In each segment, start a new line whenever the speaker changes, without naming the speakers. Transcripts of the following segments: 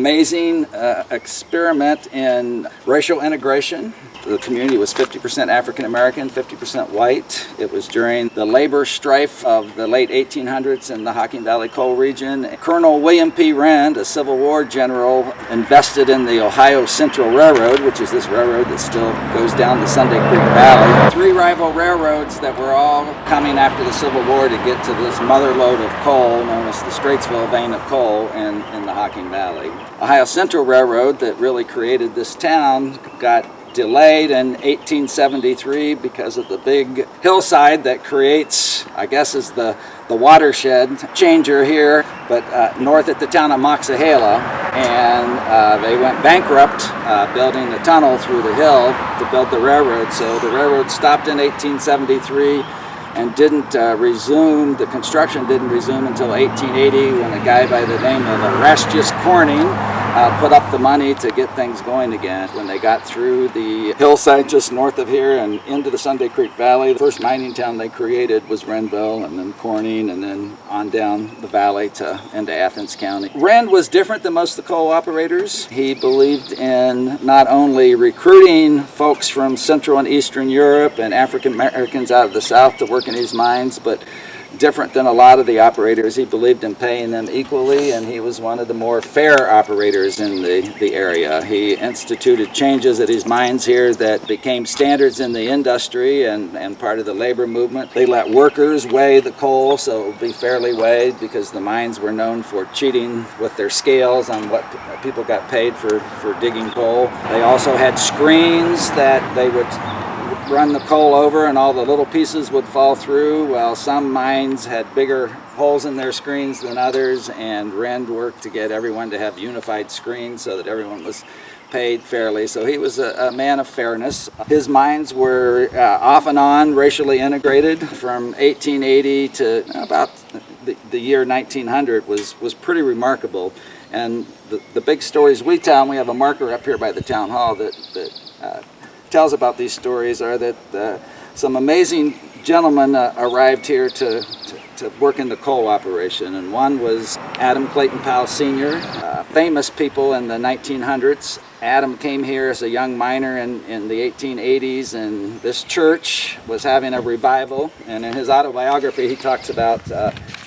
amazing experiment in racial integration. The community was 50% African American, 50% white. It was during the labor strife of the late 1800s in the Hocking Valley coal region. Colonel William P. Rand, a Civil War general, invested in the Ohio Central Railroad, which is this railroad that still goes down the Sunday Creek Valley. Three rival railroads that were all coming after the Civil War to get to this mother lode of coal known as the Straitsville vein of coal in the Hocking Valley. Ohio Central Railroad that really created this town got delayed in 1873 because of the big hillside that creates, I guess, is the watershed changer here, but north at the town of Moxahala, and they went bankrupt building a tunnel through the hill to build the railroad. So the railroad stopped in 1873 and didn't resume, the construction didn't resume until 1880 when a guy by the name of Erastus Corning put up the money to get things going again. When they got through the hillside just north of here and into the Sunday Creek Valley, the first mining town they created was Renville, and then Corning, and then on down the valley to into Athens County. Rand was different than most of the coal operators. He believed in not only recruiting folks from Central and Eastern Europe and African Americans out of the South to work in these mines, but different than a lot of the operators, he believed in paying them equally, and he was one of the more fair operators in the area. He instituted changes at his mines here that became standards in the industry and part of the labor movement. They let workers weigh the coal so it would be fairly weighed, because the mines were known for cheating with their scales on what people got paid for digging coal. They also had screens that they would run the coal over and all the little pieces would fall through, while some mines had bigger holes in their screens than others, and Rand worked to get everyone to have unified screens so that everyone was paid fairly. So he was a man of fairness. His mines were off and on racially integrated from 1880 to about the year 1900 was pretty remarkable. And the big stories we tell, and we have a marker up here by the town hall that tells about these stories, are that some amazing gentlemen arrived here to work in the coal operation, and one was Adam Clayton Powell Sr., famous people in the 1900s. Adam came here as a young miner in the 1880s, and this church was having a revival, and in his autobiography he talks about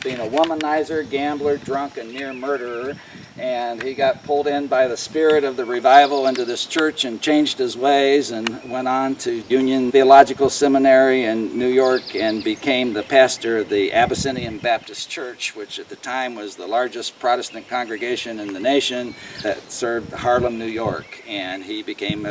being a womanizer, gambler, drunk, and near murderer. And he got pulled in by the spirit of the revival into this church and changed his ways, and went on to Union Theological Seminary in New York and became the pastor of the Abyssinian Baptist Church, which at the time was the largest Protestant congregation in the nation that served Harlem, New York. And he became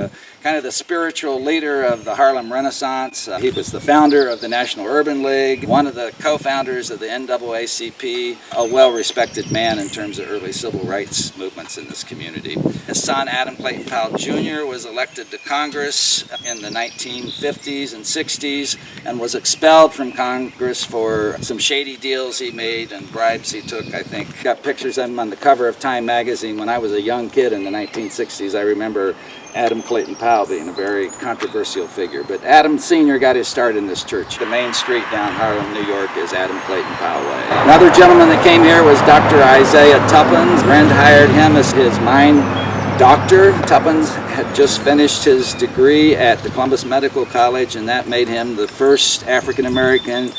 kind of the spiritual leader of the Harlem Renaissance. He was the founder of the National Urban League, one of the co-founders of the NAACP, a well-respected man in terms of early civil rights movements in this community. His son, Adam Clayton Powell Jr., was elected to Congress in the 1950s and 60s and was expelled from Congress for some shady deals he made and bribes he took, I think. Got pictures of him on the cover of Time magazine. When I was a young kid in the 1960s, I remember Adam Clayton Powell being a very controversial figure. But Adam Sr. got his start in this church. The main street down Harlem, New York is Adam Clayton Powell Way. Another gentleman that came here was Dr. Isaiah Tuppence. Rand hired him as his mine doctor. Tuppence had just finished his degree at the Columbus Medical College, and that made him the first African American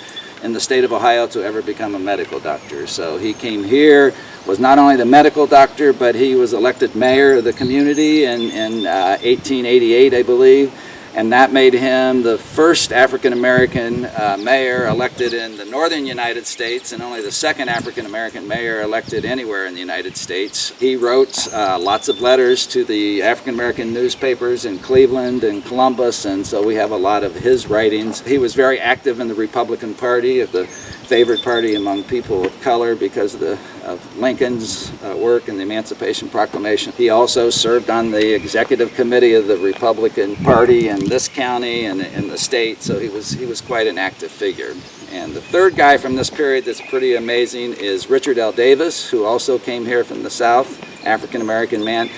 in the state of Ohio to ever become a medical doctor. So he came here, was not only the medical doctor, but he was elected mayor of the community in 1888, I believe, and that made him the first African-American mayor elected in the northern United States, and only the second African-American mayor elected anywhere in the United States. He wrote lots of letters to the African-American newspapers in Cleveland and Columbus, and so we have a lot of his writings. He was very active in the Republican Party, the favored party among people of color because of Lincoln's work in the Emancipation Proclamation. He also served on the executive committee of the Republican Party in this county and in the state, so he was quite an active figure. And the third guy from this period that's pretty amazing is Richard L. Davis, who also came here from the South, African-American man,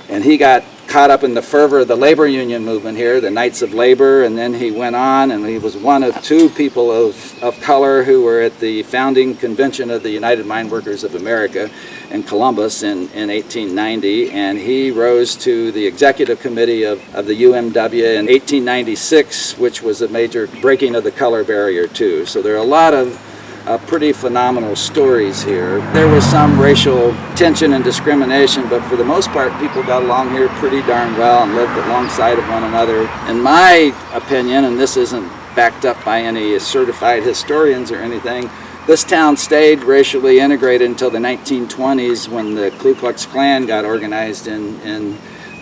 and he got caught up in the fervor of the labor union movement here, the Knights of Labor, and then he went on and he was one of two people of color who were at the founding convention of the United Mine Workers of America in Columbus in 1890, and he rose to the executive committee of the UMW in 1896, which was a major breaking of the color barrier too. So there are a lot of pretty phenomenal stories here. There was some racial tension and discrimination, but for the most part people got along here pretty darn well and lived alongside of one another. In my opinion, and this isn't backed up by any certified historians or anything, this town stayed racially integrated until the 1920s when the Ku Klux Klan got organized in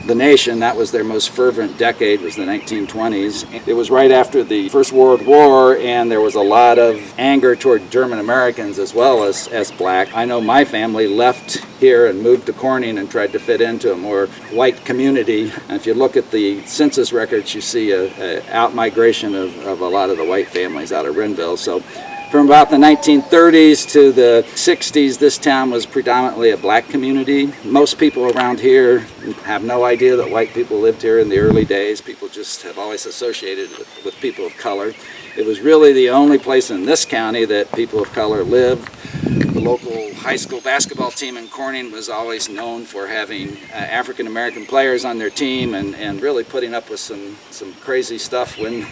the nation. That was their most fervent decade, was the 1920s. It was right after the First World War, and there was a lot of anger toward German Americans as well as black. I know my family left here and moved to Corning and tried to fit into a more white community. And if you look at the census records, you see a out-migration of a lot of the white families out of Renville. So from about the 1930s to the 60s, this town was predominantly a black community. Most people around here have no idea that white people lived here in the early days. People just have always associated with people of color. It was really the only place in this county that people of color lived. The local high school basketball team in Corning was always known for having African American players on their team and really putting up with some crazy stuff when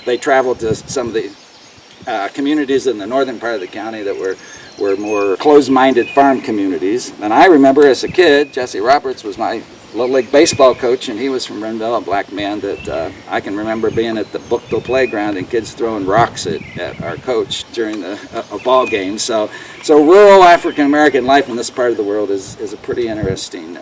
they traveled to some of the communities in the northern part of the county that were more closed-minded farm communities. And I remember as a kid, Jesse Roberts was my Little League baseball coach, and he was from Renville, a black man that I can remember being at the Bookville playground and kids throwing rocks at our coach during a ball game. So rural African-American life in this part of the world is a pretty interesting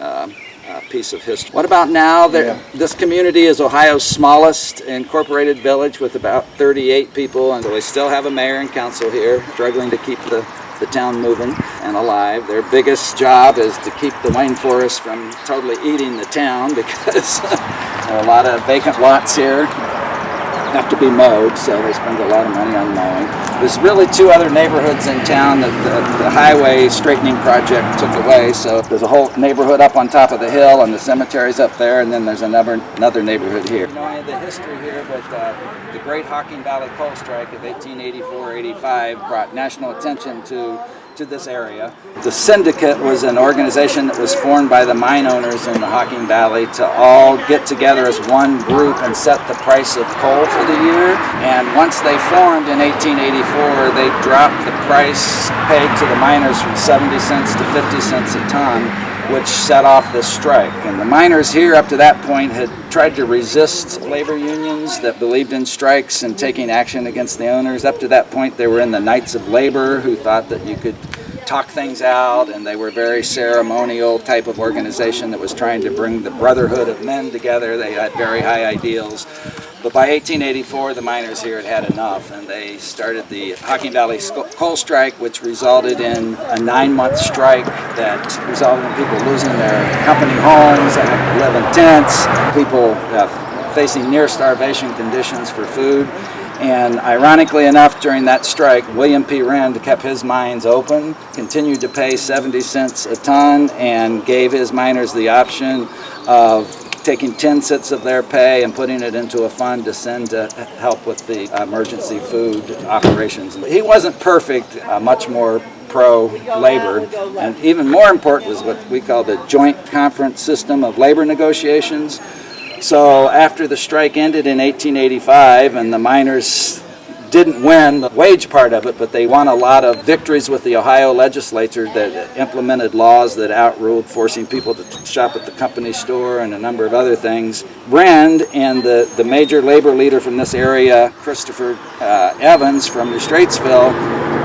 piece of history. What about now? This community is Ohio's smallest incorporated village with about 38 people, and so they still have a mayor and council here, struggling to keep the town moving and alive. Their biggest job is to keep the Wayne Forest from totally eating the town because there are a lot of vacant lots here have to be mowed, so they spend a lot of money on mowing. There's really two other neighborhoods in town that the highway straightening project took away, so there's a whole neighborhood up on top of the hill and the cemetery's up there, and then there's another neighborhood here. You know any of the history here, but the Great Hocking Valley Coal Strike of 1884-85 brought national attention to this area. The syndicate was an organization that was formed by the mine owners in the Hocking Valley to all get together as one group and set the price of coal for the year. And once they formed in 1884, they dropped the price paid to the miners from 70 cents to 50 cents a ton, which set off this strike. And the miners here up to that point had tried to resist labor unions that believed in strikes and taking action against the owners. Up to that point, they were in the Knights of Labor, who thought that you could talk things out, and they were a very ceremonial type of organization that was trying to bring the brotherhood of men together. They had very high ideals. But by 1884, the miners here had had enough, and they started the Hocking Valley Coal Strike, which resulted in a 9-month strike that resulted in people losing their company homes, and had to live in tents, people facing near starvation conditions for food. And ironically enough, during that strike, William P. Rend kept his mines open, continued to pay 70 cents a ton, and gave his miners the option of taking 10 cents of their pay and putting it into a fund to send to help with the emergency food operations. He wasn't perfect, much more pro-labor, and even more important was what we call the joint conference system of labor negotiations. So after the strike ended in 1885 and the miners didn't win the wage part of it, but they won a lot of victories with the Ohio legislature that implemented laws that outruled forcing people to shop at the company store and a number of other things. Rend and the major labor leader from this area, Christopher Evans from New Straitsville,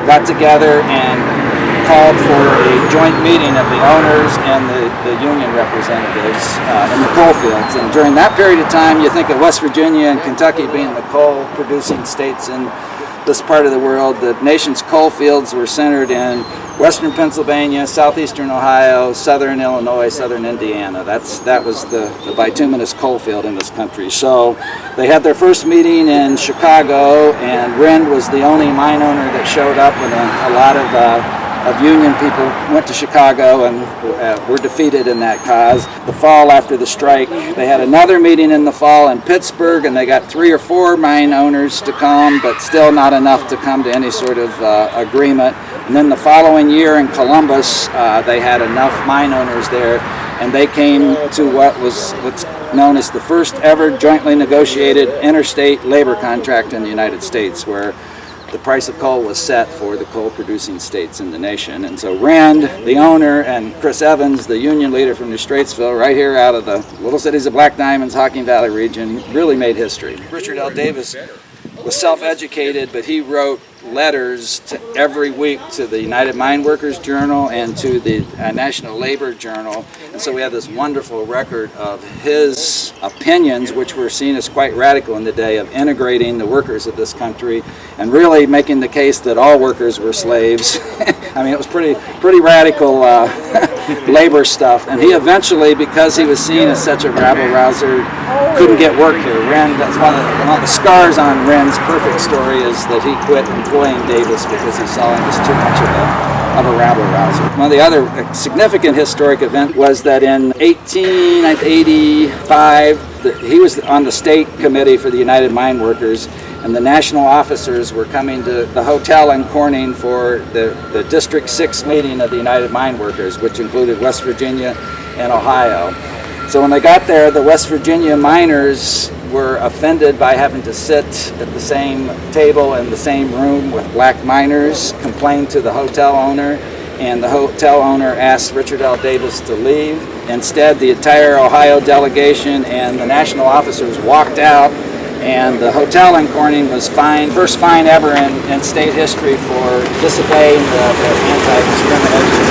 got together and called for a joint meeting of the owners and the union representatives in the coal fields. And during that period of time, you think of West Virginia and Kentucky being the coal-producing states in this part of the world. The nation's coal fields were centered in western Pennsylvania, southeastern Ohio, southern Illinois, southern Indiana. That was the bituminous coal field in this country. So they had their first meeting in Chicago, and Rend was the only mine owner that showed up, and a lot of of Union people went to Chicago and were defeated in that cause. The fall after the strike, they had another meeting in the fall in Pittsburgh, and they got 3 or 4 mine owners to come, but still not enough to come to any sort of agreement. And then the following year in Columbus, they had enough mine owners there, and they came to what's known as the first ever jointly negotiated interstate labor contract in the United States, where the price of coal was set for the coal-producing states in the nation. And so Rand, the owner, and Chris Evans, the union leader from New Straitsville, right here out of the Little Cities of Black Diamonds, Hocking Valley region, really made history. Richard L. Davis was self-educated, but he wrote letters every week to the United Mine Workers Journal and to the National Labor Journal. And so we have this wonderful record of his opinions, which were seen as quite radical in the day, of integrating the workers of this country and really making the case that all workers were slaves. I mean, it was pretty radical labor stuff. And he eventually, because he was seen as such a rabble-rouser, couldn't get work here. Wren, that's one of the scars on Wren's perfect story, is that he quit employing Davis because he saw him as too much of a rabble-rouser. One of the other significant historic event was that in 1885, he was on the state committee for the United Mine Workers, and the national officers were coming to the hotel in Corning for the District 6 meeting of the United Mine Workers, which included West Virginia and Ohio. So when they got there, the West Virginia miners were offended by having to sit at the same table in the same room with black miners, complained to the hotel owner, and the hotel owner asked Richard L. Davis to leave. Instead, the entire Ohio delegation and the national officers walked out, and the hotel in Corning was fined, first fine ever in state history for disobeying the anti-discrimination,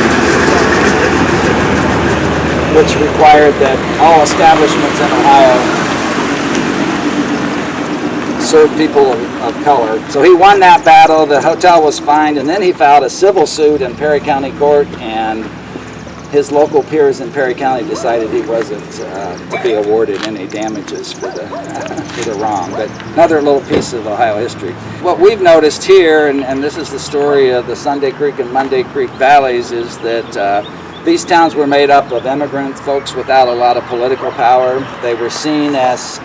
which required that all establishments in Ohio serve people of color. So he won that battle, the hotel was fined, and then he filed a civil suit in Perry County Court, and his local peers in Perry County decided he wasn't to be awarded any damages for the wrong. But another little piece of Ohio history. What we've noticed here, and this is the story of the Sunday Creek and Monday Creek valleys, is that these towns were made up of immigrant folks without a lot of political power. They were seen as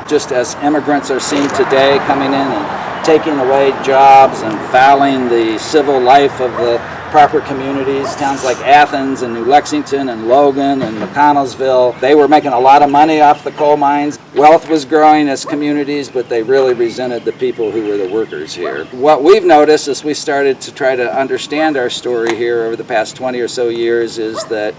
just as immigrants are seen today, coming in and taking away jobs and fouling the civil life of the proper communities. Towns like Athens and New Lexington and Logan and McConnellsville, they were making a lot of money off the coal mines. Wealth was growing as communities, but they really resented the people who were the workers here. What we've noticed as we started to try to understand our story here over the past 20 or so years is that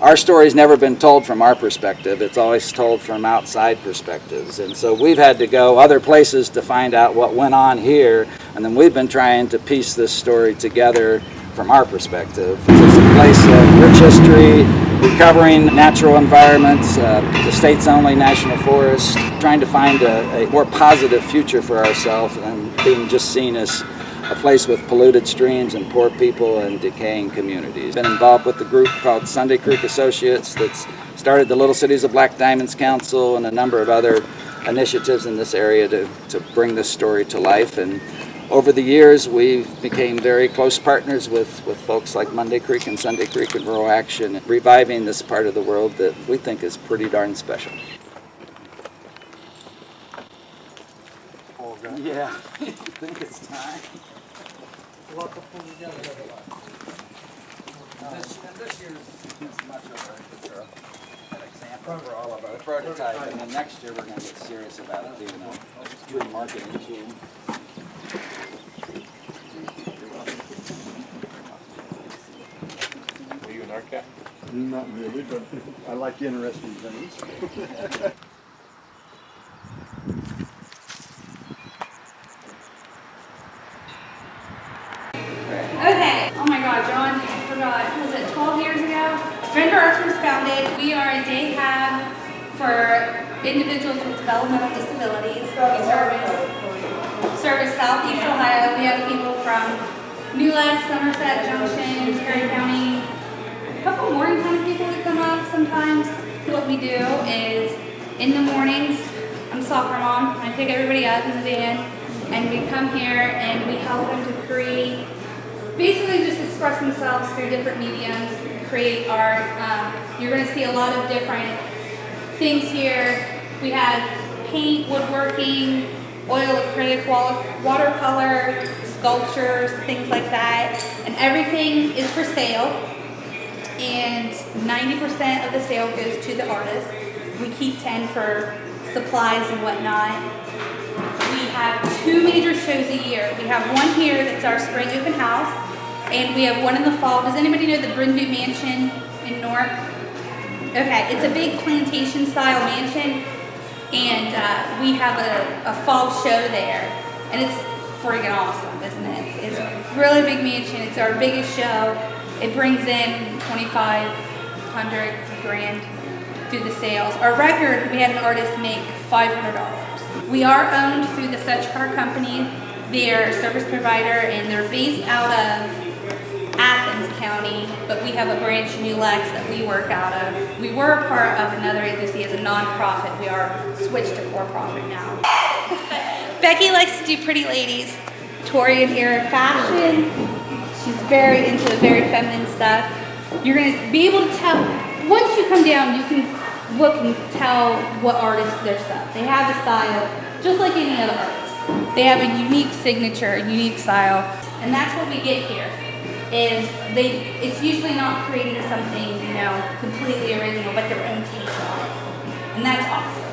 our story's never been told from our perspective. It's always told from outside perspectives. And so we've had to go other places to find out what went on here, and then we've been trying to piece this story together from our perspective. It's a place of rich history, recovering natural environments, the state's only national forest, trying to find a more positive future for ourselves than being just seen as a place with polluted streams and poor people and decaying communities. Been involved with the group called Sunday Creek Associates that's started the Little Cities of Black Diamonds Council and a number of other initiatives in this area to bring this story to life. And over the years, we became very close partners with folks like Monday Creek and Sunday Creek and Rural Action, reviving this part of the world that we think is pretty darn special. Yeah, I think it's time. This year's much of an example for all of our prototype, and then next year we're going to get serious about it, being a true marketing tool.
Are you an architect?
Not really, but I like interesting things.
Okay. Oh my God, John, I forgot. Was it 12 years ago? Render Arts was founded. We are a day hab for individuals with developmental disabilities. We service Southeast Ohio. We have people from New Legs, Somerset Junction, Perry County. A couple Morgan County people that come up sometimes. What we do is in the mornings, I'm a soccer mom. I pick everybody up in the van, and we come here and we help them to create basically just express themselves through different mediums, create art. You're going to see a lot of different things here. We have paint, woodworking, oil acrylic, watercolor, sculptures, things like that. And everything is for sale. And 90% of the sale goes to the artist. We keep 10 for supplies and whatnot. We have 2 major shows a year. We have one here that's our spring open house, and we have one in the fall. Does anybody know the Brindley Mansion in Newark? Okay, it's a big plantation style mansion, and we have a fall show there, and it's friggin' awesome, isn't it? It's a really big mansion. It's our biggest show. It brings in 2,500 grand through the sales. Our record, we had an artist make $500. We are owned through the Such Car Company. They're a service provider, and they're based out of Athens County, but we have a branch in New Lex that we work out of. We were a part of another agency as a non-profit. We are switched to for-profit now. Becky likes to do pretty ladies, Victorian era fashion. She's very into very feminine stuff. You're gonna be able to tell, once you come down, you can look and tell what artists their stuff. They have a style, just like any other artist. They have a unique signature, a unique style, and that's what we get here. It's usually not created as something, completely original, but their own take on it. And that's awesome.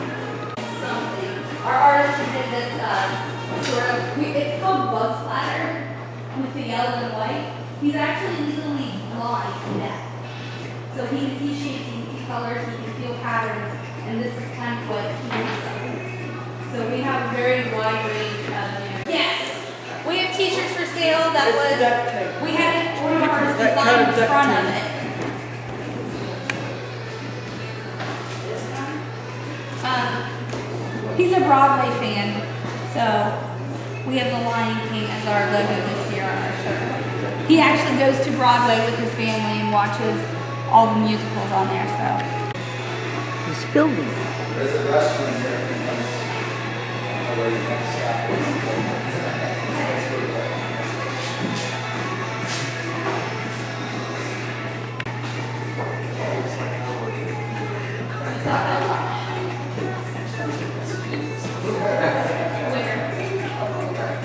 Our artist who did this it's called bug splatter with the yellow and white. He's actually legally blind and deaf. So he can see shapes, he can see colors, he can feel patterns, and this is kind of what he does. So we have a very wide range of Yes! We have t-shirts for sale that we had one of ours designed the front of it. He's a Broadway fan, so we have the Lion King as our logo this year on our shirt. He actually goes to Broadway with his family and watches all the musicals on there, so.
He's filming.
There's a restaurant here.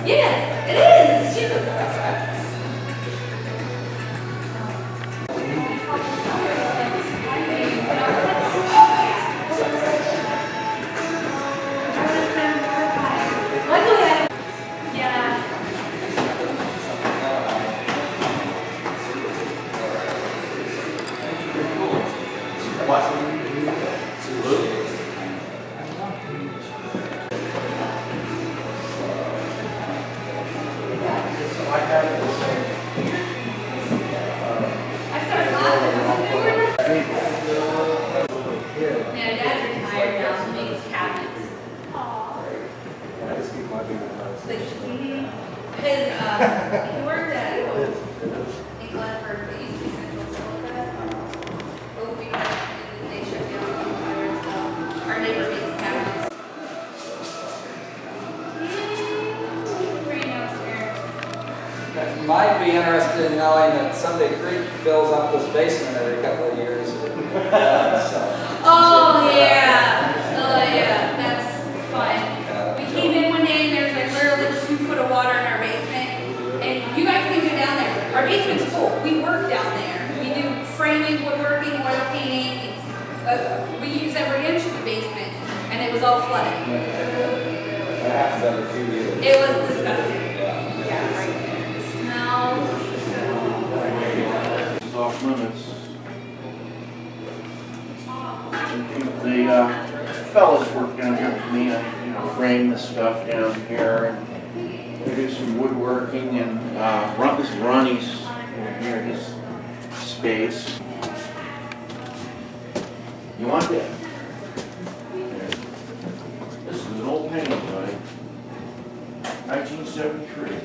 Yes, it is. He worked at in Glenford, but used to be Central Silica. But they shut down on fire, so our neighbor makes cabinets. Pretty downstairs.
You might be interested in knowing that Sunday Creek fills up this basement every couple of years.
Oh yeah, that's fun. We came in one day and there was like literally 2 foot of water in our basement. And you guys can go down there. Our basement's full. We work down there. We do framing, woodworking, oil painting. We use every inch of the basement, and it was all flooded.
That happens every few years.
It was disgusting. Yeah, right there. The smell.
It's off limits. The fellas work down here with me. I frame the stuff down here, and we do some woodworking. And this is Ronnie's over here, his space. You want that? This is an old painting, buddy. 1973.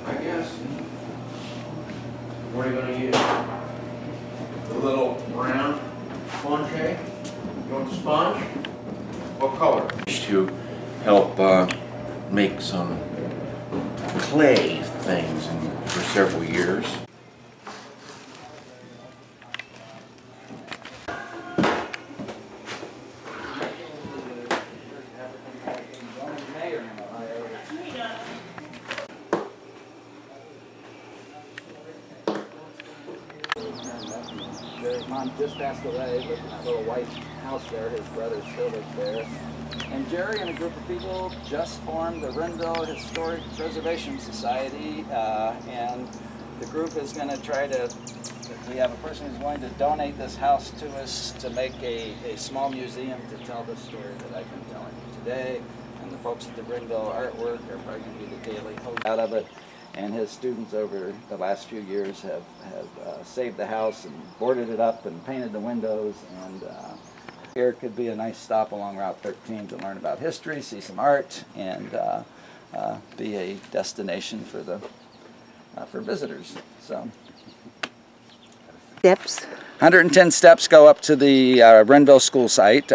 I guess. What are you going to use? The little round sponge? You want the sponge? What color? To help make some clay things for several years.
Their mom just passed away, but in that little white house there, his brother still lives there. And Jerry and a group of people just formed the Renville Historic Preservation Society, and the group is going to try to, we have a person who's willing to donate this house to us to make a small museum to tell the story that I've been telling you today. And the folks at the Renville Artwork are probably going to be the daily host out of it. And his students over the last few years have saved the house and boarded it up and painted the windows. And here could be a nice stop along Route 13 to learn about history, see some art, and be a destination for visitors. So,
Steps.
110 steps go up to the Renville school site.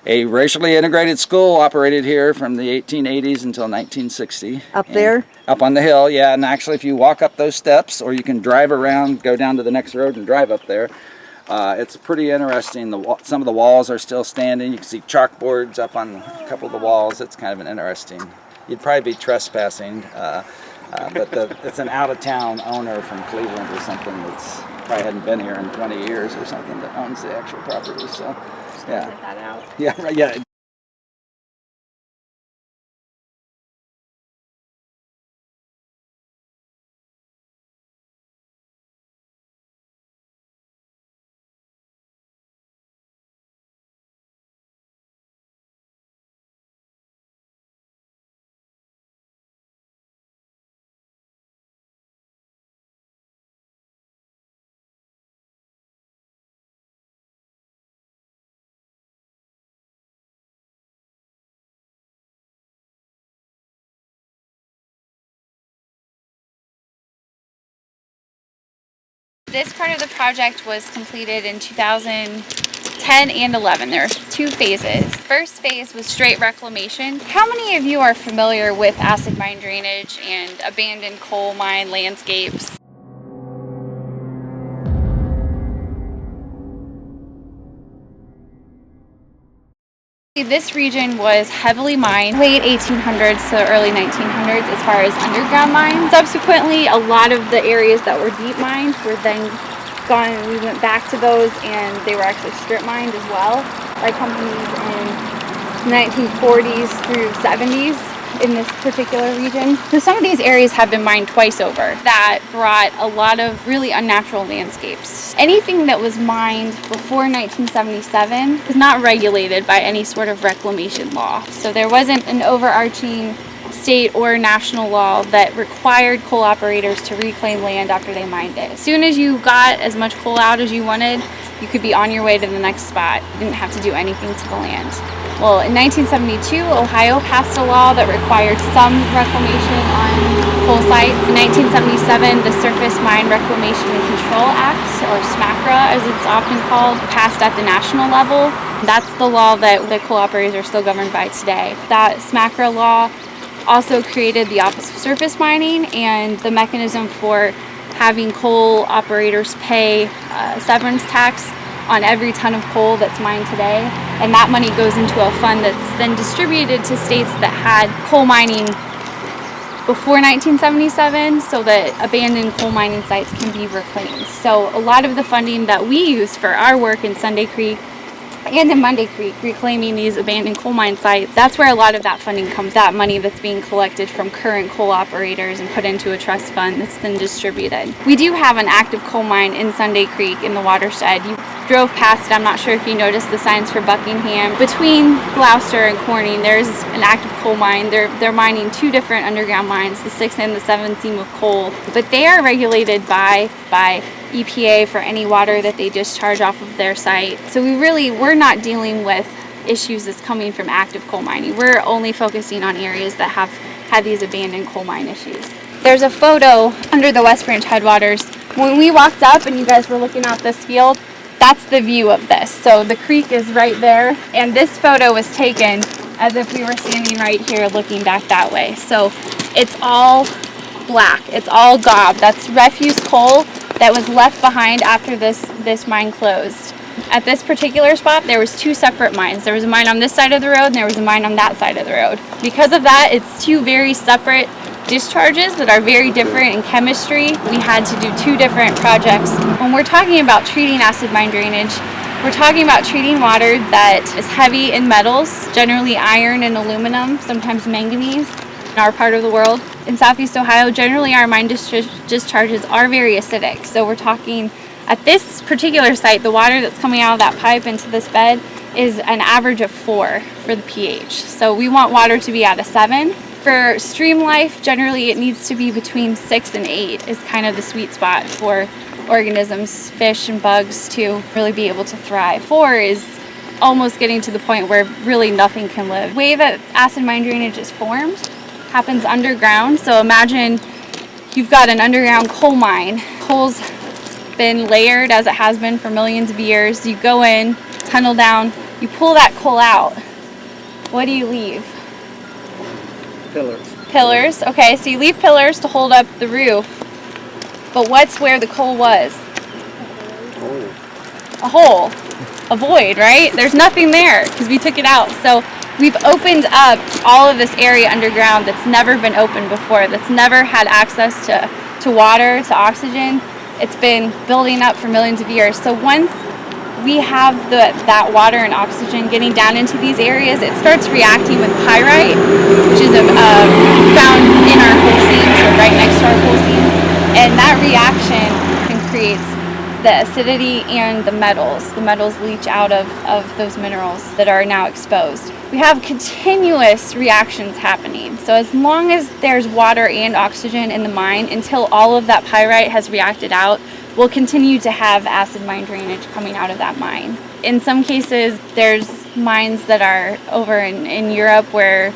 A racially integrated school operated here from the 1880s until 1960.
Up there?
Up on the hill, yeah. And actually, if you walk up those steps, or you can drive around, go down to the next road and drive up there, it's pretty interesting. Some of the walls are still standing. You can see chalkboards up on a couple of the walls. It's kind of an interesting. You'd probably be trespassing, but it's an out-of-town owner from Cleveland or something that's probably hadn't been here in 20 years or something that owns the actual property. So, yeah.
Check that out.
Yeah, right, yeah.
This part of the project was completed in 2010 and 11. There are 2 phases. First phase was straight reclamation. How many of you are familiar with acid mine drainage and abandoned coal mine landscapes? This region was heavily mined late 1800s to early 1900s as far as underground mines. Subsequently, a lot of the areas that were deep mined were then gone, and we went back to those, and they were actually strip mined as well by companies in 1940s through 70s in this particular region. So some of these areas have been mined twice over. That brought a lot of really unnatural landscapes. Anything that was mined before 1977 was not regulated by any sort of reclamation law. So there wasn't an overarching state or national law that required coal operators to reclaim land after they mined it. As soon as you got as much coal out as you wanted, you could be on your way to the next spot. You didn't have to do anything to the land. Well, in 1972, Ohio passed a law that required some reclamation on coal sites. In 1977, the Surface Mine Reclamation and Control Act, or SMCRA as it's often called, passed at the national level. That's the law that the coal operators are still governed by today. That SMCRA law also created the Office of Surface Mining and the mechanism for having coal operators pay severance tax on every ton of coal that's mined today, and that money goes into a fund that's then distributed to states that had coal mining before 1977 so that abandoned coal mining sites can be reclaimed. So a lot of the funding that we use for our work in Sunday Creek and in Monday Creek, reclaiming these abandoned coal mine sites, that's where a lot of that funding comes, that money that's being collected from current coal operators and put into a trust fund that's then distributed. We do have an active coal mine in Sunday Creek in the Watershed. You drove past it, I'm not sure if you noticed the signs for Buckingham. Between Gloucester and Corning, there's an active coal mine. They're mining 2 different underground mines, the 6th and the 7th seam of coal, but they are regulated by EPA for any water that they discharge off of their site. So we're not dealing with issues that's coming from active coal mining. We're only focusing on areas that have had these abandoned coal mine issues. There's a photo under the West Branch headwaters. When we walked up and you guys were looking out this field, that's the view of this. So the creek is right there, and this photo was taken as if we were standing right here looking back that way. So it's all black, it's all gob. That's refuse coal that was left behind after this mine closed. At this particular spot, there was two separate mines. There was a mine on this side of the road and there was a mine on that side of the road. Because of that, it's two very separate discharges that are very different in chemistry. We had to do two different projects. When we're talking about treating acid mine drainage, we're talking about treating water that is heavy in metals, generally iron and aluminum, sometimes manganese in our part of the world. In Southeast Ohio, generally our mine discharges are very acidic. So we're talking, at this particular site, the water that's coming out of that pipe into this bed is an average of 4 for the pH. So we want water to be at a 7. For stream life, generally it needs to be between 6 and 8 is kind of the sweet spot for organisms, fish and bugs, to really be able to thrive. 4 is almost getting to the point where really nothing can live. The way that acid mine drainage is formed happens underground. So imagine you've got an underground coal mine. Coal's been layered as it has been for millions of years. You go in, tunnel down, you pull that coal out. What do you leave?
Pillars.
Pillars. Okay, so you leave pillars to hold up the roof. But what's where the coal was? A hole. A void, right? There's nothing there because we took it out. So we've opened up all of this area underground that's never been opened before, that's never had access to water, to oxygen. It's been building up for millions of years. So once we have that water and oxygen getting down into these areas, it starts reacting with pyrite, which is found in our coal seams or right next to our coal seams. And that reaction creates the acidity and the metals. The metals leach out of those minerals that are now exposed. We have continuous reactions happening. So as long as there's water and oxygen in the mine, until all of that pyrite has reacted out, we'll continue to have acid mine drainage coming out of that mine. In some cases, there's mines that are over in Europe where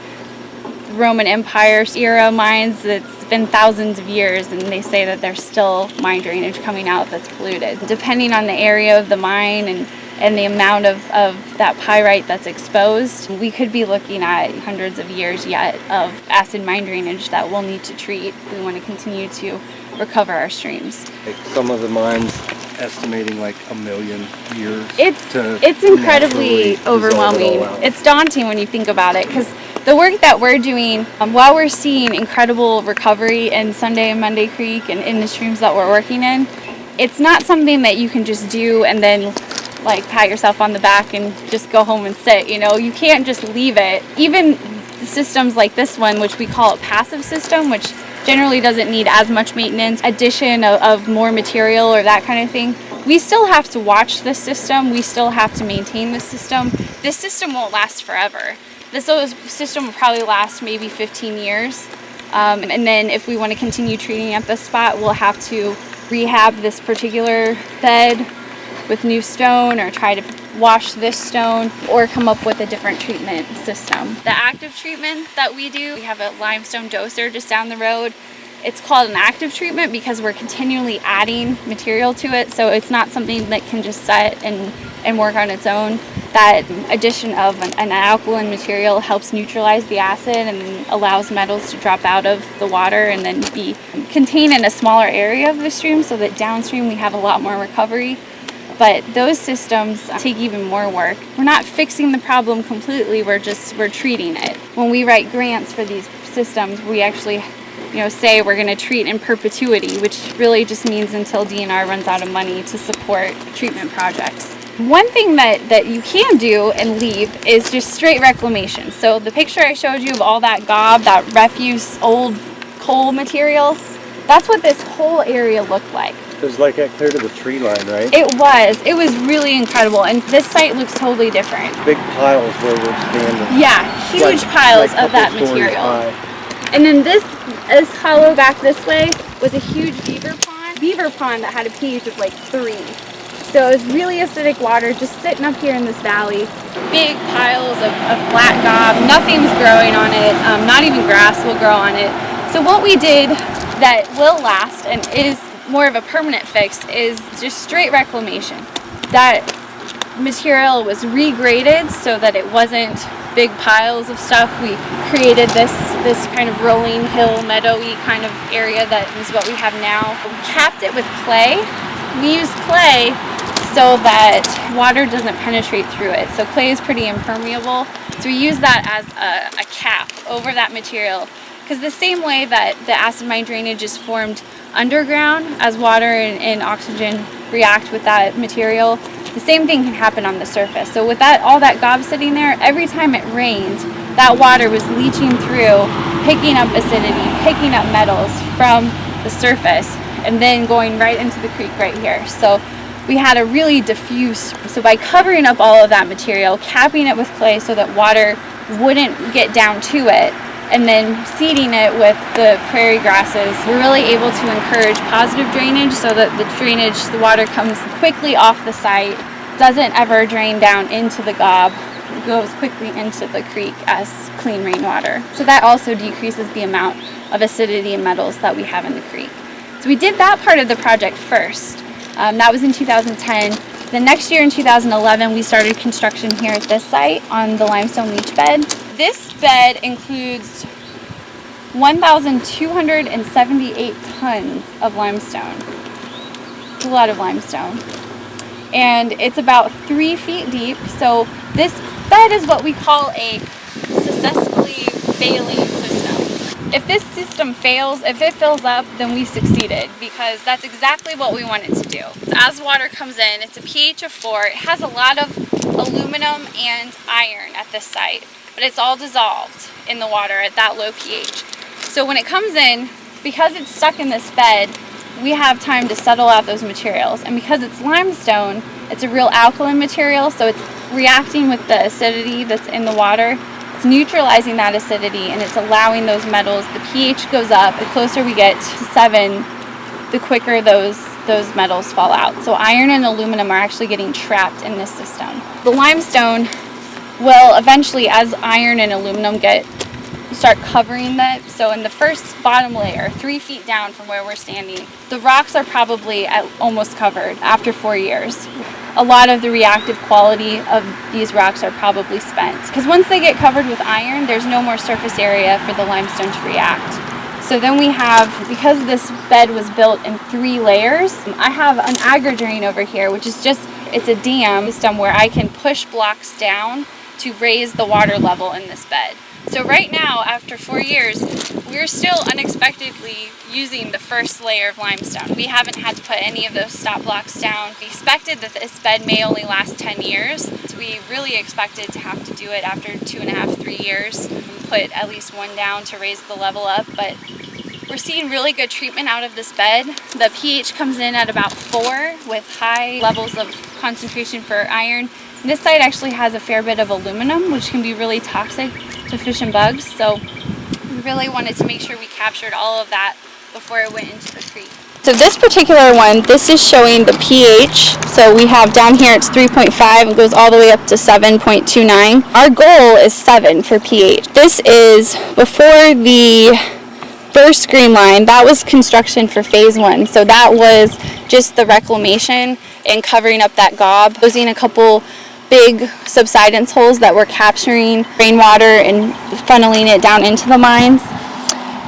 Roman Empire era mines, it's been thousands of years, and they say that there's still mine drainage coming out that's polluted. Depending on the area of the mine and the amount of that pyrite that's exposed, we could be looking at hundreds of years yet of acid mine drainage that we'll need to treat if we want to continue to recover our streams.
Like some of the mines estimating like 1 million years.
It's incredibly overwhelming. It's daunting when you think about it, because the work that we're doing, while we're seeing incredible recovery in Sunday and Monday Creek and in the streams that we're working in, it's not something that you can just do and then like pat yourself on the back and just go home and sit. You know, you can't just leave it. Even systems like this one, which we call a passive system, which generally doesn't need as much maintenance, addition of more material or that kind of thing, we still have to watch this system. We still have to maintain this system. This system won't last forever. This system will probably last maybe 15 years. And then if we want to continue treating at this spot, we'll have to rehab this particular bed with new stone, or try to wash this stone, or come up with a different treatment system. The active treatment that we do, we have a limestone doser just down the road. It's called an active treatment because we're continually adding material to it, so it's not something that can just set and work on its own. That addition of an alkaline material helps neutralize the acid and allows metals to drop out of the water and then be contained in a smaller area of the stream, so that downstream we have a lot more recovery. But those systems take even more work. We're not fixing the problem completely, we're treating it. When we write grants for these systems, we actually say we're going to treat in perpetuity, which really just means until DNR runs out of money to support treatment projects. One thing that you can do and leave is just straight reclamation. So the picture I showed you of all that gob, that refuse, old coal material, that's what this whole area looked like.
It was like that clear to the tree line, right?
It was really incredible, and this site looks totally different.
Big piles where we're standing.
Yeah, huge piles of that material. And then this hollow back this way was a huge beaver pond that had a pH of like 3. So it was really acidic water just sitting up here in this valley. Big piles of black gob, nothing's growing on it, not even grass will grow on it. So what we did that will last and is more of a permanent fix is just straight reclamation. That material was regraded so that it wasn't big piles of stuff, we created this kind of rolling hill, meadowy kind of area that is what we have now. We capped it with clay. We used clay so that water doesn't penetrate through it. So clay is pretty impermeable. So we use that as a cap over that material. Because the same way that the acid mine drainage is formed underground as water and oxygen react with that material, the same thing can happen on the surface. So with that, all that gob sitting there, every time it rained, that water was leaching through, picking up acidity, picking up metals from the surface, and then going right into the creek right here. So we had a really diffuse, so by covering up all of that material, capping it with clay so that water wouldn't get down to it, and then seeding it with the prairie grasses, we're really able to encourage positive drainage so that the water comes quickly off the site, doesn't ever drain down into the gob, goes quickly into the creek as clean rainwater. So that also decreases the amount of acidity and metals that we have in the creek. So we did that part of the project first. That was in 2010. The next year in 2011, we started construction here at this site on the limestone leach bed. This bed includes 1,278 tons of limestone. It's a lot of limestone. And it's about 3 feet deep. So this bed is what we call a successfully failing system. If this system fails, if it fills up, then we succeeded, because that's exactly what we want it to do. As water comes in, it's a pH of 4. It has a lot of aluminum and iron at this site, but it's all dissolved in the water at that low pH. So when it comes in, because it's stuck in this bed, we have time to settle out those materials. And because it's limestone, it's a real alkaline material, so it's reacting with the acidity that's in the water. It's neutralizing that acidity, and it's allowing those metals, the pH goes up. The closer we get to 7, the quicker those metals fall out. So iron and aluminum are actually getting trapped in this system. The limestone will eventually, as iron and aluminum start covering that, so in the first bottom layer, 3 feet down from where we're standing, the rocks are probably almost covered after 4 years. A lot of the reactive quality of these rocks are probably spent, because once they get covered with iron, there's no more surface area for the limestone to react. So then we have, because this bed was built in 3 layers, I have an agri-drain over here, which is it's a dam system where I can push blocks down to raise the water level in this bed. So right now, after 4 years, we're still unexpectedly using the first layer of limestone. We haven't had to put any of those stop blocks down. We expected that this bed may only last 10 years. So we really expected to have to do it after 2.5, 3 years, put at least one down to raise the level up. But we're seeing really good treatment out of this bed. The pH comes in at about 4 with high levels of concentration for iron. And this site actually has a fair bit of aluminum, which can be really toxic to fish and bugs. So we really wanted to make sure we captured all of that before it went into the creek. So this particular one, this is showing the pH. So we have down here it's 3.5 and goes all the way up to 7.29. Our goal is 7 for pH. This is before the first green line. That was construction for phase 1. So that was just the reclamation and covering up that gob, closing a couple big subsidence holes that were capturing rainwater and funneling it down into the mines.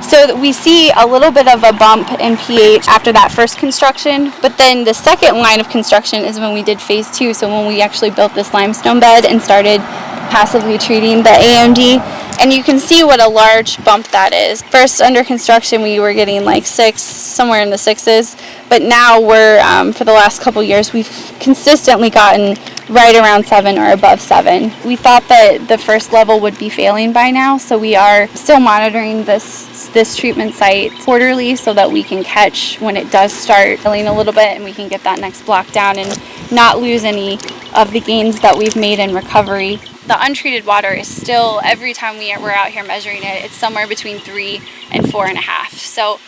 So that we see a little bit of a bump in pH after that first construction, but then the second line of construction is when we did phase 2, so when we actually built this limestone bed and started passively treating the AMD. And you can see what a large bump that is. First, under construction, we were getting like 6, somewhere in the 6s, but now we're, for the last couple years, we've consistently gotten right around 7 or above 7. We thought that the first level would be failing by now, so we are still monitoring this treatment site quarterly so that we can catch when it does start failing a little bit and we can get that next block down and not lose any of the gains that we've made in recovery. The untreated water is still, every time we're out here measuring it, it's somewhere between 3 and 4.5. So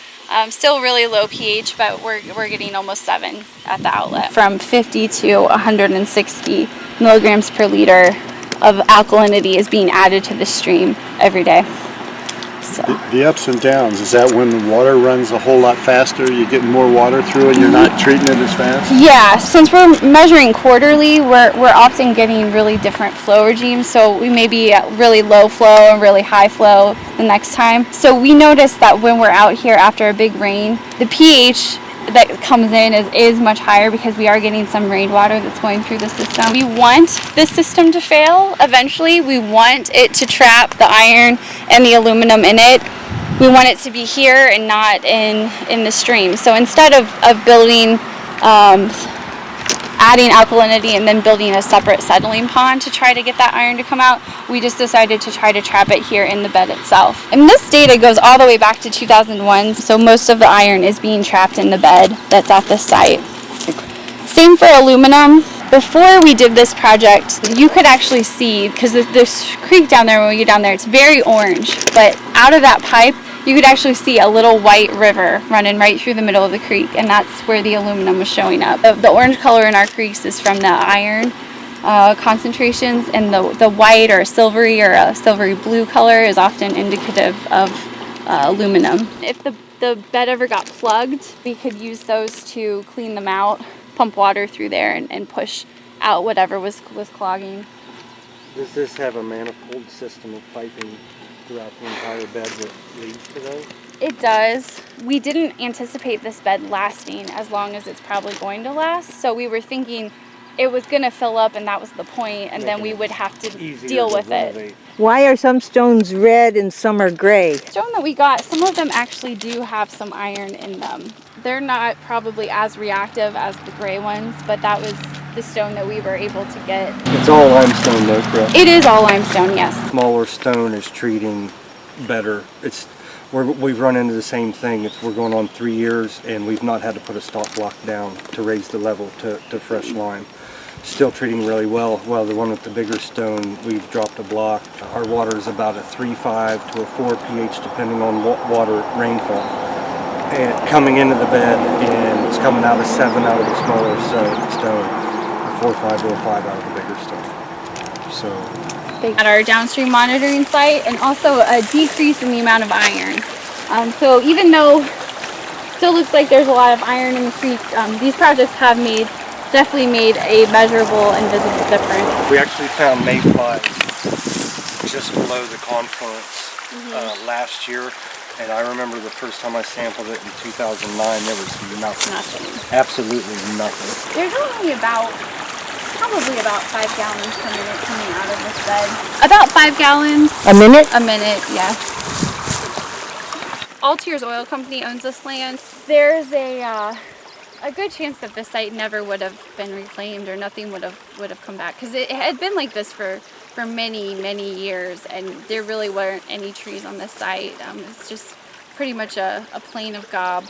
still really low pH, but we're getting almost 7 at the outlet. From 50 to 160 milligrams per liter of alkalinity is being added to the stream every day. So.
The ups and downs, is that when the water runs a whole lot faster, you're getting more water through and you're not treating it as fast?
Yeah, since we're measuring quarterly, we're often getting really different flow regimes. So we may be at really low flow and really high flow the next time. So we notice that when we're out here after a big rain, the pH that comes in is much higher because we are getting some rainwater that's going through the system. We want this system to fail eventually. We want it to trap the iron and the aluminum in it. We want it to be here and not in the stream. So instead of building, adding alkalinity and then building a separate settling pond to try to get that iron to come out, we just decided to try to trap it here in the bed itself. And this data goes all the way back to 2001, so most of the iron is being trapped in the bed that's at this site. Same for aluminum. Before we did this project, you could actually see, because this creek down there, when we get down there, it's very orange, but out of that pipe, you could actually see a little white river running right through the middle of the creek, and that's where the aluminum was showing up. The orange color in our creeks is from the iron concentrations, and the white or silvery blue color is often indicative of aluminum. If the bed ever got plugged, we could use those to clean them out, pump water through there, and push out whatever was clogging.
Does this have a manifold system of piping throughout the entire bed that leads to those?
It does. We didn't anticipate this bed lasting as long as it's probably going to last, so we were thinking it was going to fill up and that was the point, and then we would have to deal with it.
Why are some stones red and some are gray?
The stone that we got, some of them actually do have some iron in them. They're not probably as reactive as the gray ones, but that was the stone that we were able to get.
It's all limestone though, correct?
It is all limestone, yes.
Smaller stone is treating better. We've run into the same thing. We're going on 3 years and we've not had to put a stop block down to raise the level to fresh lime. Still treating really well. Well, the one with the bigger stone, we've dropped a block. Our water is about a 3.5 to a 4 pH depending on water rainfall. And coming into the bed, and it's coming out a 7 out of the smaller stone, a 4.5 to a 5 out of the bigger stone. So
At our downstream monitoring site, and also a decrease in the amount of iron. So even though it still looks like there's a lot of iron in the creek, these projects have definitely made a measurable and visible difference.
we actually found mayflies just below the confluence last year. And I remember the first time I sampled it in 2009, there was nothing. Absolutely nothing.
There's only probably about 5 gallons per minute coming out of this bed. About 5 gallons.
A minute?
A minute, yeah. Altiers Oil Company owns this land. There's a good chance that this site never would have been reclaimed or nothing would have come back, because it had been like this for many years, and there really weren't any trees on this site. It's just pretty much a plain of gob.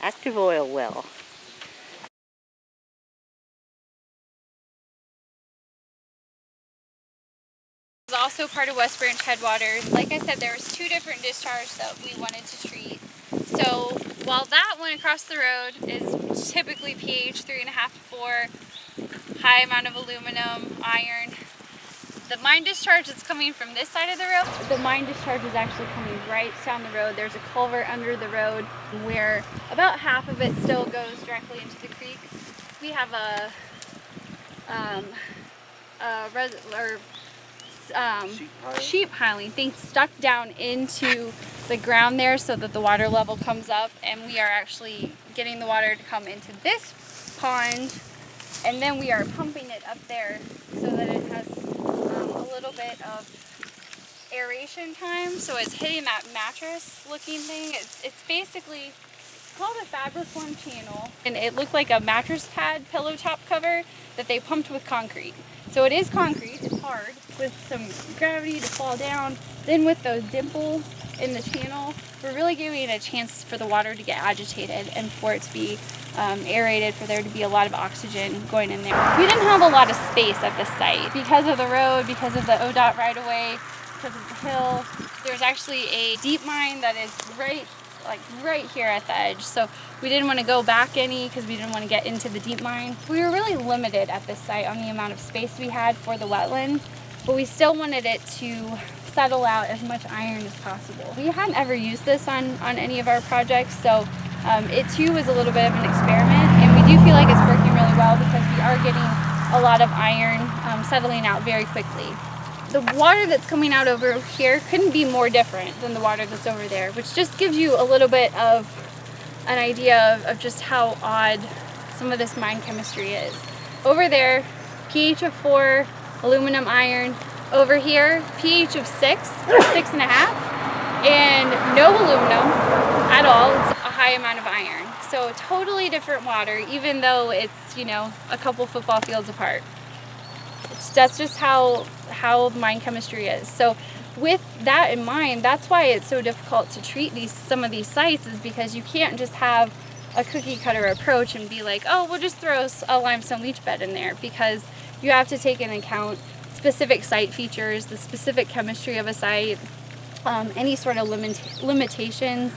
Active oil well.
It's also part of West Branch Headwaters. Like I said, there was 2 different discharges that we wanted to treat. So while that one across the road is typically pH 3.5 to 4, high amount of aluminum, iron, the mine discharge that's coming from this side of the road, the mine discharge is actually coming right down the road. There's a culvert under the road where about half of it still goes directly into the creek. We have sheep piling things stuck down into the ground there so that the water level comes up, and we are actually getting the water to come into this pond, and then we are pumping it up there so that it has a little bit of aeration time, so it's hitting that mattress looking thing. It's basically called a fabriform channel, and it looked like a mattress pad pillow top cover that they pumped with concrete. So it is concrete, it's hard, with some gravity to fall down. Then with those dimples in the channel, we're really giving it a chance for the water to get agitated and for it to be aerated, for there to be a lot of oxygen going in there. We didn't have a lot of space at this site because of the road, because of the ODOT right-of-way, because of the hill. There's actually a deep mine that is right like right here at the edge. So we didn't want to go back any because we didn't want to get into the deep mine. We were really limited at this site on the amount of space we had for the wetland, but we still wanted it to settle out as much iron as possible. We hadn't ever used this on any of our projects, so it too was a little bit of an experiment, and we do feel like it's working really well because we are getting a lot of iron settling out very quickly. The water that's coming out over here couldn't be more different than the water that's over there, which just gives you a little bit of an idea of just how odd some of this mine chemistry is. Over there, pH of 4, aluminum iron. Over here, pH of 6 or 6.5, and no aluminum at all. It's a high amount of iron. So totally different water, even though it's, you know, a couple football fields apart. That's just how mine chemistry is. So with that in mind, that's why it's so difficult to treat some of these sites, is because you can't just have a cookie cutter approach and be like, oh, we'll just throw a limestone leach bed in there, because you have to take into account specific site features, the specific chemistry of a site, any sort of limitations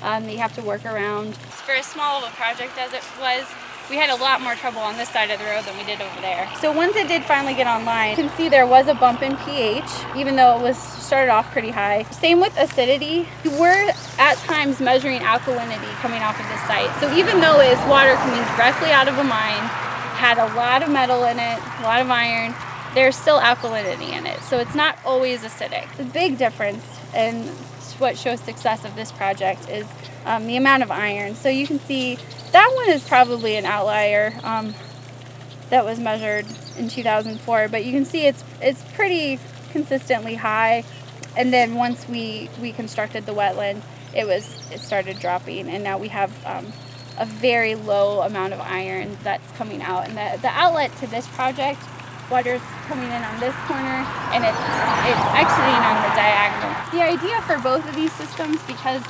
that you have to work around. For as small of a project as it was, we had a lot more trouble on this side of the road than we did over there. So once it did finally get online, you can see there was a bump in pH, even though it was started off pretty high. Same with acidity. We're at times measuring alkalinity coming off of this site. So even though it's water coming directly out of a mine, had a lot of metal in it, a lot of iron, there's still alkalinity in it. So it's not always acidic. The big difference and what shows success of this project is the amount of iron. So you can see that one is probably an outlier that was measured in 2004, but you can see it's pretty consistently high. And then once we constructed the wetland, it started dropping, and now we have a very low amount of iron that's coming out. And the outlet to this project, water's coming in on this corner, and it's exiting on the diagonal. The idea for both of these systems, because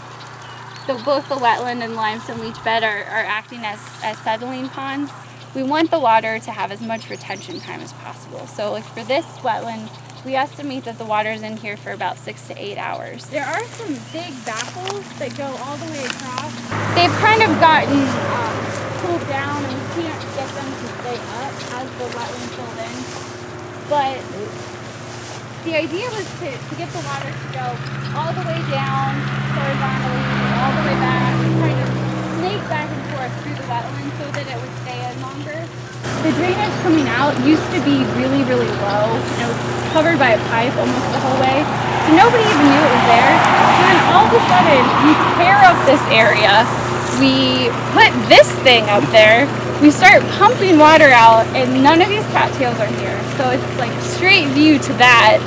both the wetland and limestone leach bed are acting as settling ponds, we want the water to have as much retention time as possible. So like for this wetland, we estimate that the water's in here for about 6 to 8 hours. There are some big baffles that go all the way across. They've kind of gotten pulled down, and we can't get them to stay up as the wetland filled in. But the idea was to get the water to go all the way down horizontally, all the way back, kind of snake back and forth through the wetland so that it would stay in longer. The drainage coming out used to be really, really low. It was covered by a pipe almost the whole way. So nobody even knew it was there. And then all of a sudden, we tear up this area. We put this thing up there. We start pumping water out, and none of these cattails are here. So it's like straight view to that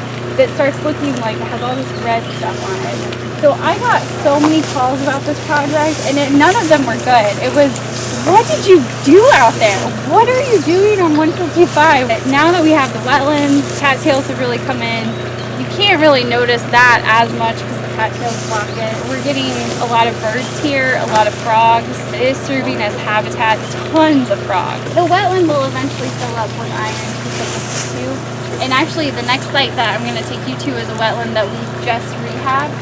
starts looking like it has all this red stuff on it. So I got so many calls about this project, and none of them were good. It was, what did you do out there? What are you doing on 155? Now that we have the wetlands, cattails have really come in. You can't really notice that as much because the cattails block it. We're getting a lot of birds here, a lot of frogs. It is serving as habitat, tons of frogs. The wetland will eventually fill up with iron specific too. And actually the next site that I'm going to take you to is a wetland that we just rehabbed.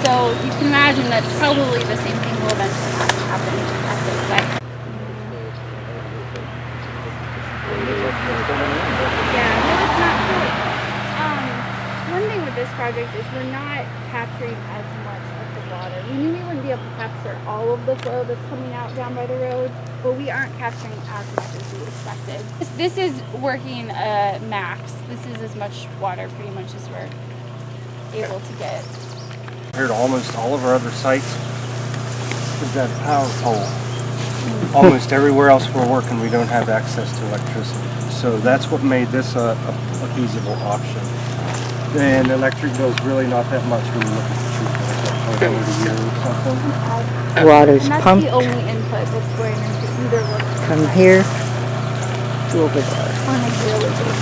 So you can imagine that probably the same thing will eventually have to happen at this site. Yeah, no, it's not safe. One thing with this project is we're not capturing as much of the water. We knew we wouldn't be able to capture all of the flow that's coming out down by the road, but we aren't capturing as much as we expected. This is working max. This is as much water pretty much as we're able to get.
Compared to almost all of our other sites, is that power pole. Almost everywhere else we're working, we don't have access to electricity. So that's what made this a feasible option. And the electric bill's really not that much when you look at the treatment. Like $40 a year or something.
Water's
And that's
pumped
the only input that's going into either location.
from here to over there.
On a yearly basis.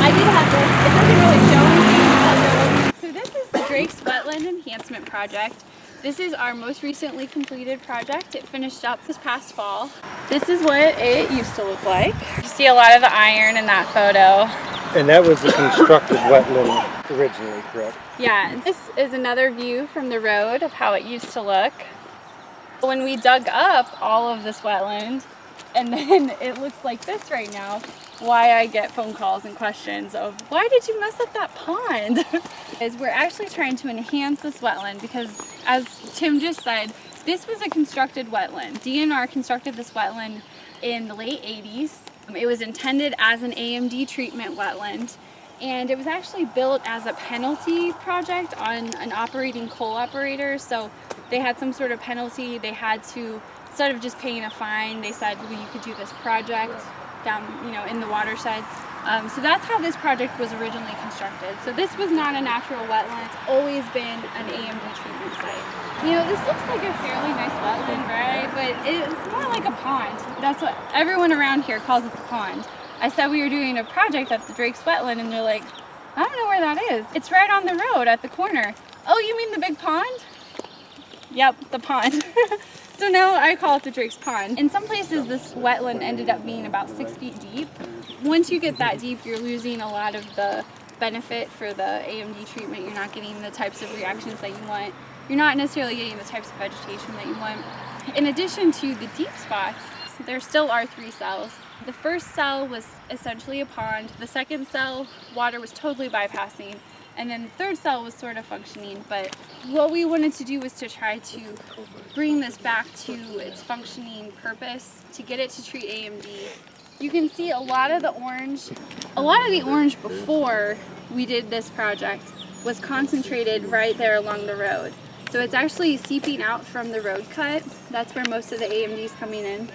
I did have this. It doesn't really show anything. So this is the Drake's Wetland Enhancement Project. This is our most recently completed project. It finished up this past fall. This is what it used to look like. You see a lot of the iron in that photo.
And that was a constructed wetland originally, correct?
Yeah, this is another view from the road of how it used to look. When we dug up all of this wetland, and then it looks like this right now, why I get phone calls and questions of, why did you mess up that pond? Is we're actually trying to enhance this wetland because, as Tim just said, this was a constructed wetland. DNR constructed this wetland in the late 80s. It was intended as an AMD treatment wetland, and it was actually built as a penalty project on an operating coal operator. So they had some sort of penalty. They had to, instead of just paying a fine, they said, well, you could do this project down, in the watershed. So that's how this project was originally constructed. So this was not a natural wetland. It's always been an AMD treatment site. This looks like a fairly nice wetland, right? But it's more like a pond. That's what everyone around here calls it, the pond. I said we were doing a project at the Drake's Wetland, and they're like, I don't know where that is. It's right on the road at the corner. Oh, you mean the big pond? Yep, the pond. So now I call it the Drake's Pond. In some places, this wetland ended up being about 6 feet deep. Once you get that deep, you're losing a lot of the benefit for the AMD treatment. You're not getting the types of reactions that you want. You're not necessarily getting the types of vegetation that you want. In addition to the deep spots, there still are 3 cells. The first cell was essentially a pond. The second cell, water was totally bypassing. And then the third cell was sort of functioning. But what we wanted to do was to try to bring this back to its functioning purpose, to get it to treat AMD. You can see a lot of the orange before we did this project was concentrated right there along the road. So it's actually seeping out from the road cut. That's where most of the AMD is coming in.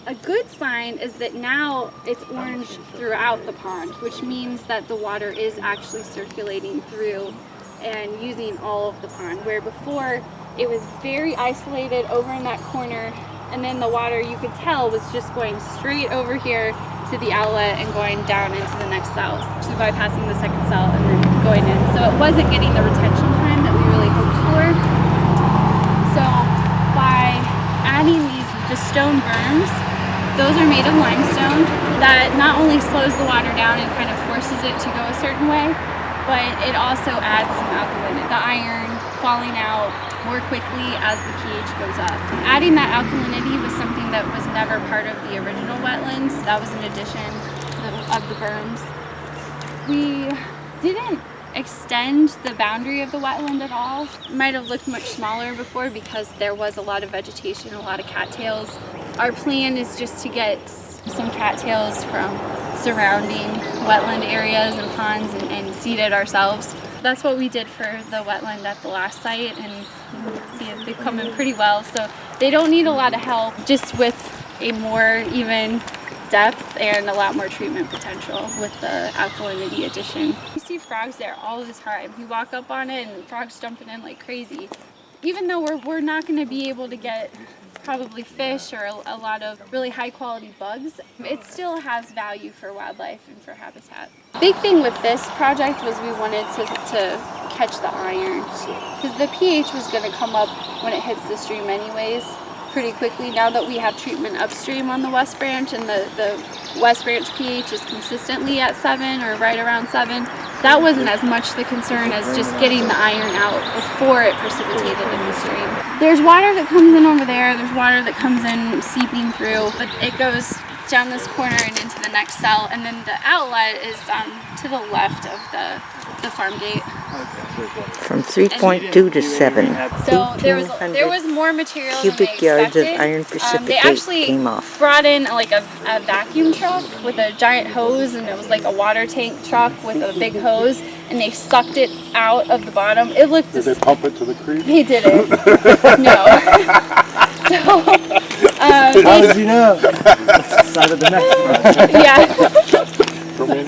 A good sign is that now it's orange throughout the pond, which means that the water is actually circulating through and using all of the pond, where before it was very isolated over in that corner, and then the water, you could tell, was just going straight over here to the outlet and going down into the next cells, so bypassing the second cell and then going in. So it wasn't getting the retention time that we really hoped for. So by adding the stone berms, those are made of limestone, that not only slows the water down and kind of forces it to go a certain way, but it also adds some alkalinity. The iron falling out more quickly as the pH goes up. Adding that alkalinity was something that was never part of the original wetlands. That was an addition of the berms. We didn't extend the boundary of the wetland at all. It might have looked much smaller before because there was a lot of vegetation, a lot of cattails. Our plan is just to get some cattails from surrounding wetland areas and ponds and seed it ourselves. That's what we did for the wetland at the last site, and you can see they've come in pretty well. So they don't need a lot of help, just with a more even depth and a lot more treatment potential with the alkalinity addition. You see frogs there all the time. You walk up on it and frogs jumping in like crazy. Even though we're not going to be able to get probably fish or a lot of really high quality bugs, it still has value for wildlife and for habitat. Big thing with this project was we wanted to catch the iron, because the pH was going to come up when it hits the stream anyways pretty quickly. Now that we have treatment upstream on the West Branch, and the West Branch pH is consistently at 7 or right around 7, that wasn't as much the concern as just getting the iron out before it precipitated in the stream. There's water that comes in over there, there's water that comes in seeping through, but it goes down this corner and into the next cell, and then the outlet is to the left of the farm gate.
From 3.2 to 7.
So there was more material
cubic
than they
yards of
expected.
iron
They
precipitate
actually
came off.
brought in like a vacuum truck with a giant hose, and it was like a water tank truck with a big hose, and they sucked it out of the bottom. It looked
Did they pump it to the creek?
They didn't. No. So
How did you know? That's the side of the next project.
yeah.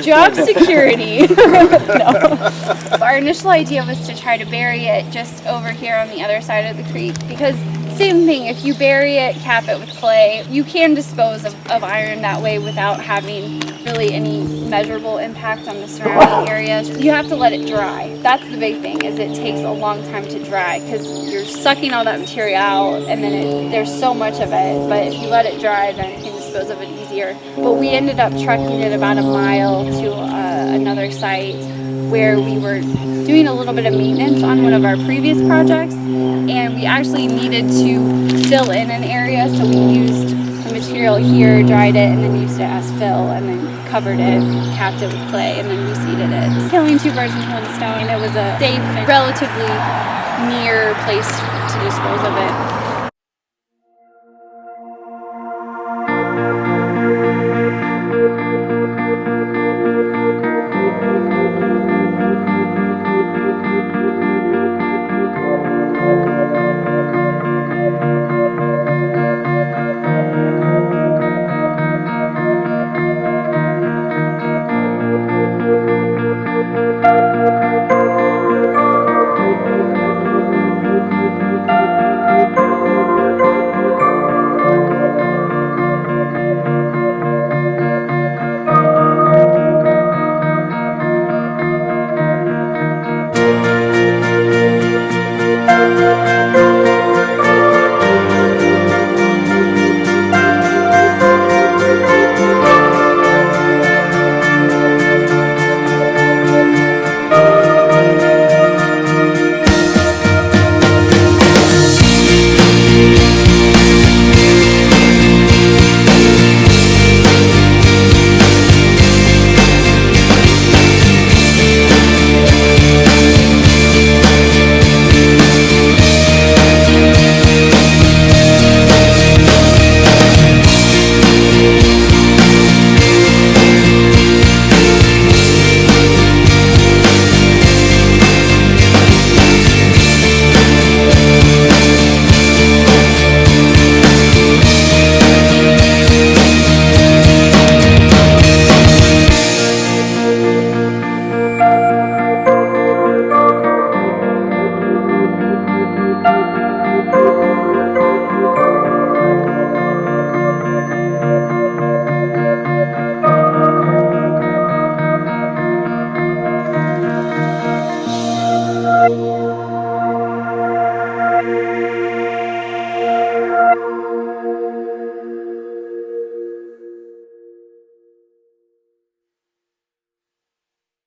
Job security. No. Our initial idea was to try to bury it just over here on the other side of the creek, because same thing, if you bury it, cap it with clay, you can dispose of iron that way without having really any measurable impact on the surrounding areas. You have to let it dry. That's the big thing, is it takes a long time to dry, because you're sucking all that material out, and then there's so much of it, but if you let it dry, then you can dispose
dispose of it easier. But we ended up trucking it about a mile to another site where we were doing a little bit of maintenance on one of our previous projects, and we actually needed to fill in an area, so we used the material here, dried it, and then used it as fill, and then covered it, capped it with clay, and then reseeded it. Killing two birds with one stone. It was a safe and relatively near place to dispose of it.